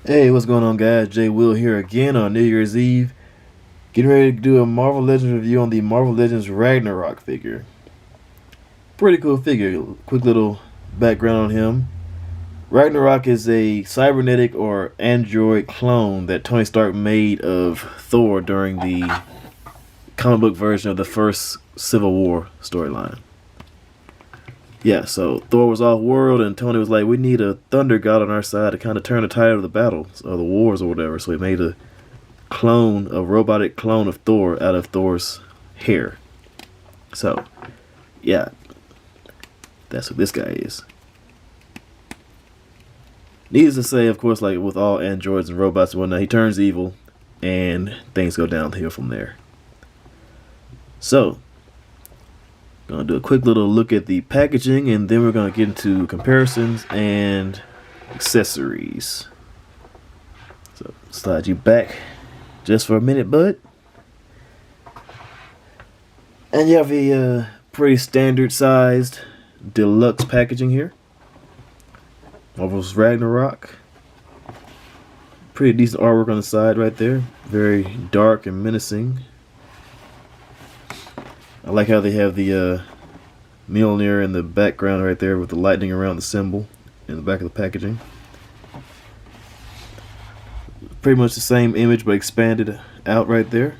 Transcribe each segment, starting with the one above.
Hey, what's going on, guys? Jay Will here again on New Year's Eve. Getting ready to do a Marvel Legends review on the Marvel Legends Ragnarok figure. Pretty cool figure. Quick little background on him. Ragnarok is a cybernetic or android clone that Tony Stark made of Thor during the comic book version of the first Civil War storyline. Yeah, so Thor was off world, and Tony was like, we need a thunder god on our side to kind of turn the tide of the battles, or the wars, or whatever. So he made a robotic clone of Thor out of Thor's hair. So, yeah, that's what this guy is. Needless to say, of course, like with all androids and robots and whatnot, he turns evil, and things go downhill from there. So, gonna do a quick little look at the packaging, and then we're gonna get into comparisons and accessories. So slide you back just for a minute, bud. And you have a pretty standard sized deluxe packaging here. Marvel's Ragnarok. Pretty decent artwork on the side right there. Very dark and menacing. I like how they have the Mjolnir in the background right there with the lightning around the symbol in the back of the packaging. Pretty much the same image but expanded out right there.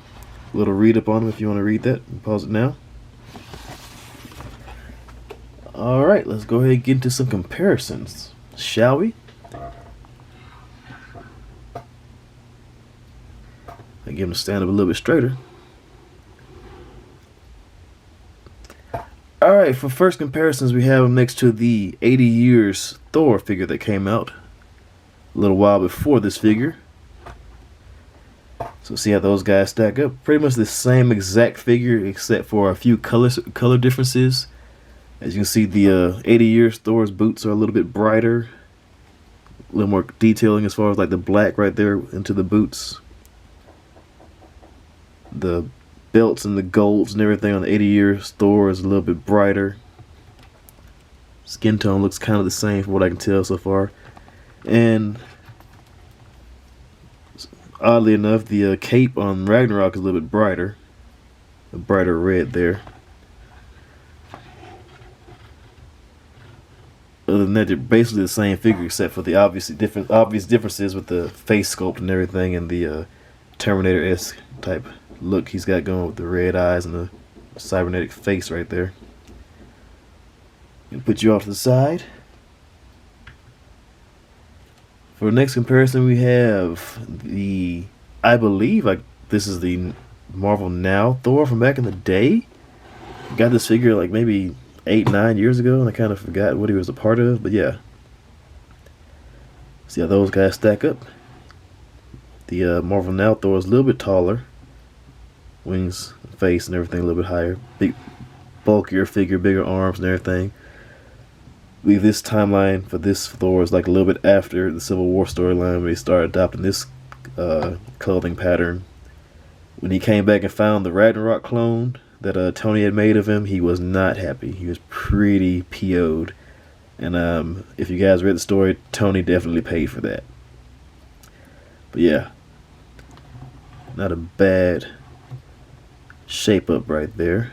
A little read up on them if you want to read that. Pause it now. Alright, let's go ahead and get into some comparisons, shall we? I get him to stand up a little bit straighter. Alright, for first comparisons, we have him next to the 80 Years Thor figure that came out a little while before this figure. So see how those guys stack up. Pretty much the same exact figure except for a few color differences. As you can see, the 80 Years Thor's boots are a little bit brighter. A little more detailing as far as like the black right there into the boots. The belts and the golds and everything on the 80 Years Thor is a little bit brighter. Skin tone looks kind of the same from what I can tell so far. And oddly enough, the cape on Ragnarok is a little bit brighter. A brighter red there. Other than that, they're basically the same figure except for the obvious differences with the face sculpt and everything, and the Terminator-esque type look he's got going with the red eyes and the cybernetic face right there. And put you off to the side. For the next comparison, we have I believe like this is the Marvel Now Thor from back in the day. Got this figure like maybe 8-9 years ago, and I kind of forgot what he was a part of, but yeah. See how those guys stack up. The Marvel Now Thor is a little bit taller. Wings, face, and everything a little bit higher. Big, bulkier figure, bigger arms and everything. I believe this timeline for this Thor is like a little bit after the Civil War storyline when they started adopting this clothing pattern. When he came back and found the Ragnarok clone that Tony had made of him, he was not happy. He was pretty PO'd. And if you guys read the story, Tony definitely paid for that. But yeah, not a bad shape up right there.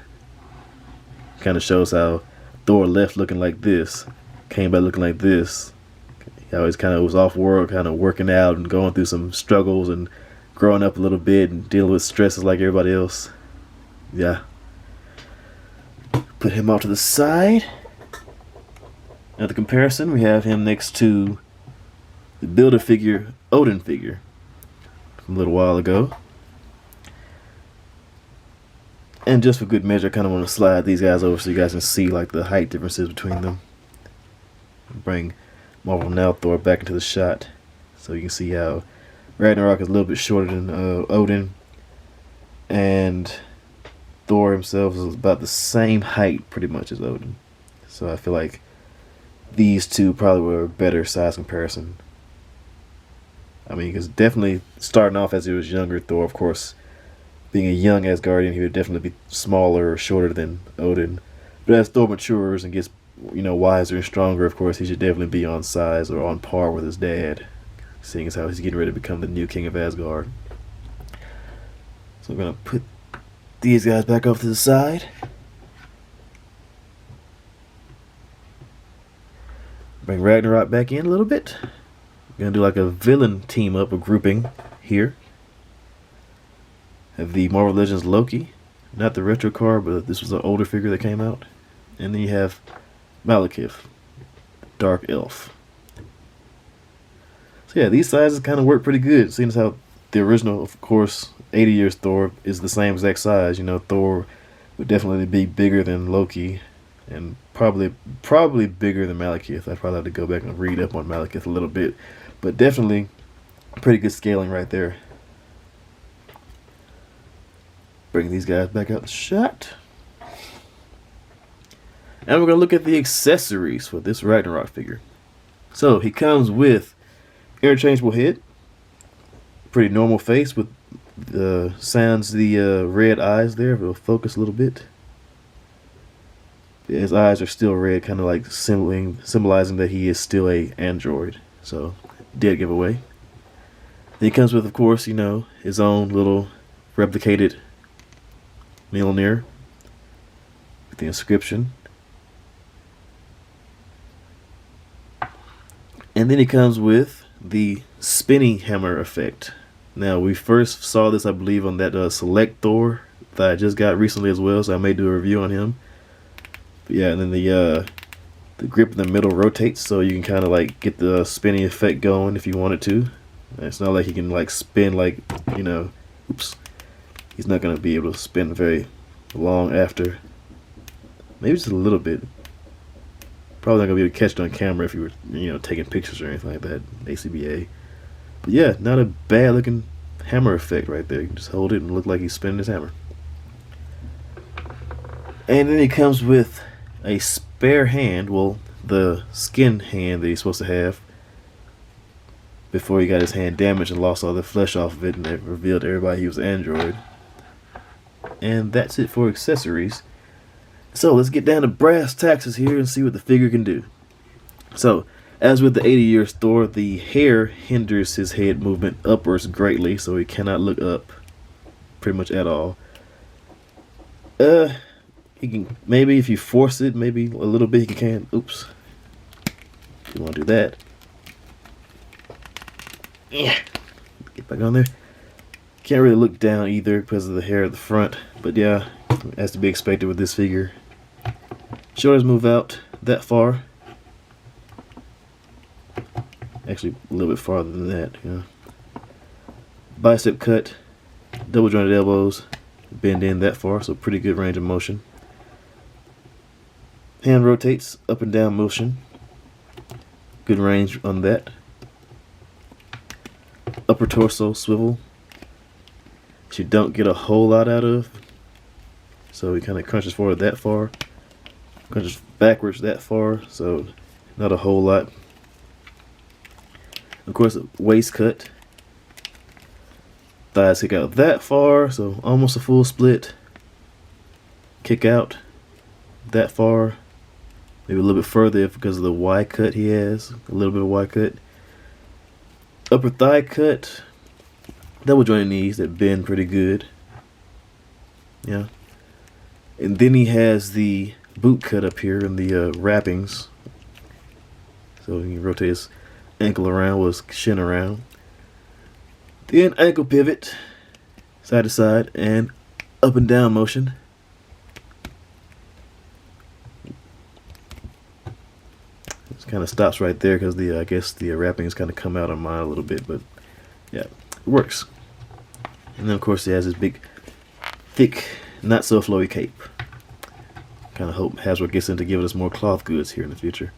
Kind of shows how Thor left looking like this, came back looking like this. He always kind of was off world, kind of working out and going through some struggles and growing up a little bit and dealing with stresses like everybody else. Yeah. Put him off to the side. Now the comparison, we have him next to the Build-A-Figure Odin figure from a little while ago. And just for good measure, I kind of want to slide these guys over so you guys can see like the height differences between them. Bring Marvel Now Thor back into the shot so you can see how Ragnarok is a little bit shorter than Odin, and Thor himself is about the same height pretty much as Odin. So I feel like these two probably were a better size comparison. I mean, because definitely starting off as he was younger, Thor, of course, being a young Asgardian, he would definitely be smaller or shorter than Odin. But as Thor matures and gets, wiser and stronger, of course, he should definitely be on size or on par with his dad. seeing as how he's getting ready to become the new king of Asgard. So I'm gonna put these guys back off to the side. Bring Ragnarok back in a little bit. Gonna do like a villain team up, a grouping here. Have the Marvel Legends Loki, not the retro card, but this was an older figure that came out. And then you have Malekith, Dark Elf. So yeah, these sizes kind of work pretty good, seeing as how the original, of course, 80 years Thor is the same exact size. You know, Thor would definitely be bigger than Loki, and probably bigger than Malekith. I'd probably have to go back and read up on Malekith a little bit, but definitely pretty good scaling right there. Bring these guys back out the shot. And we're going to look at the accessories for this Ragnarok figure. So he comes with interchangeable head, pretty normal face with sans the red eyes there. We'll focus a little bit. His eyes are still red, kind of like symbolizing that he is still a android. So, dead giveaway. Then he comes with, of course, you know, his own little replicated Mjolnir with the inscription. And then he comes with the spinning hammer effect. Now, we first saw this, I believe, on that Select Thor that I just got recently as well, so I may do a review on him. But yeah, and then the grip in the middle rotates, so you can kind of like get the spinning effect going if you wanted to. It's not like he can like spin like, you know, oops. He's not going to be able to spin very long after. Maybe just a little bit. Probably not going to be able to catch it on camera if you were, you know, taking pictures or anything like that, ACBA. But yeah, not a bad looking hammer effect right there. You can just hold it and look like he's spinning his hammer. And then he comes with a spare hand, well, the skin hand that he's supposed to have, before he got his hand damaged and lost all the flesh off of it, and it revealed to everybody he was an android. And that's it for accessories. So let's get down to brass taxes here and see what the figure can do. So, as with the 80 years Thor, the hair hinders his head movement upwards greatly, so he cannot look up pretty much at all. He can, maybe if you force it, maybe a little bit, he can. Oops. You want to do that. Yeah. Get back on there. Can't really look down either because of the hair at the front, but yeah, has to be expected with this figure. Shoulders move out that far. Actually, a little bit farther than that. Yeah. Bicep cut, double jointed elbows, bend in that far, so pretty good range of motion. Hand rotates, up and down motion. Good range on that. Upper torso swivel, which you don't get a whole lot out of. So he kind of crunches forward that far, crunches backwards that far, so not a whole lot. Of course, waist cut. Thighs kick out that far, so almost a full split. Kick out that far. Maybe a little bit further because of the Y cut he has. A little bit of Y cut. Upper thigh cut. Double jointed knees that bend pretty good. Yeah. And then he has the boot cut up here in the wrappings. So he can rotate his ankle around with his shin around. Then ankle pivot. Side to side and up and down motion. Kind of stops right there because the I guess the wrappings kind of come out on mine a little bit, but yeah, it works. And then of course he has his big, thick, not so flowy cape. Kind of hope Hasbro gets into giving us more cloth goods here in the future.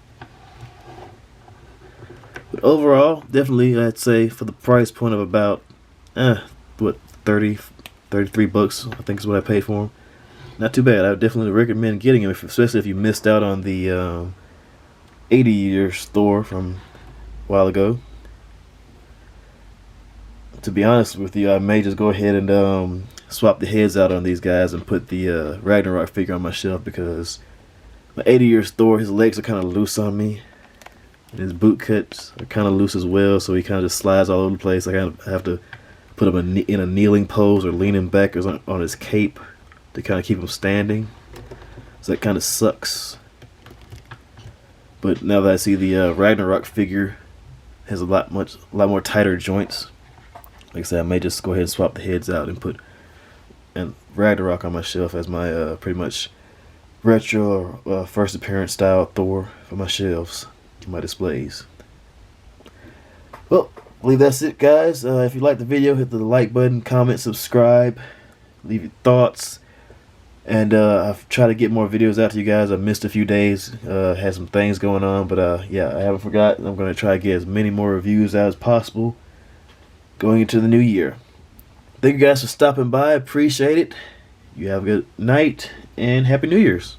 But overall, definitely I'd say for the price point of about what 33 bucks, I think is what I paid for him. Not too bad. I would definitely recommend getting him, especially if you missed out on the 80 years Thor from a while ago. To be honest with you, I may just go ahead and swap the heads out on these guys and put the Ragnarok figure on my shelf, because my 80 years Thor, his legs are kind of loose on me. And his boot cuts are kind of loose as well, so he kind of just slides all over the place. I kind of have to put him in a kneeling pose or leaning back on his cape to kind of keep him standing. So that kind of sucks. But now that I see the Ragnarok figure has a lot more tighter joints, like I said, I may just go ahead and swap the heads out and put Ragnarok on my shelf as my pretty much retro first appearance style Thor for my shelves, my displays. Well, I believe that's it, guys. If you like the video, hit the like button, comment, subscribe, leave your thoughts. And I've tried to get more videos out to you guys. I missed a few days, had some things going on, but yeah, I haven't forgotten. I'm going to try to get as many more reviews out as possible going into the new year. Thank you guys for stopping by. Appreciate it. You have a good night and Happy New Year's.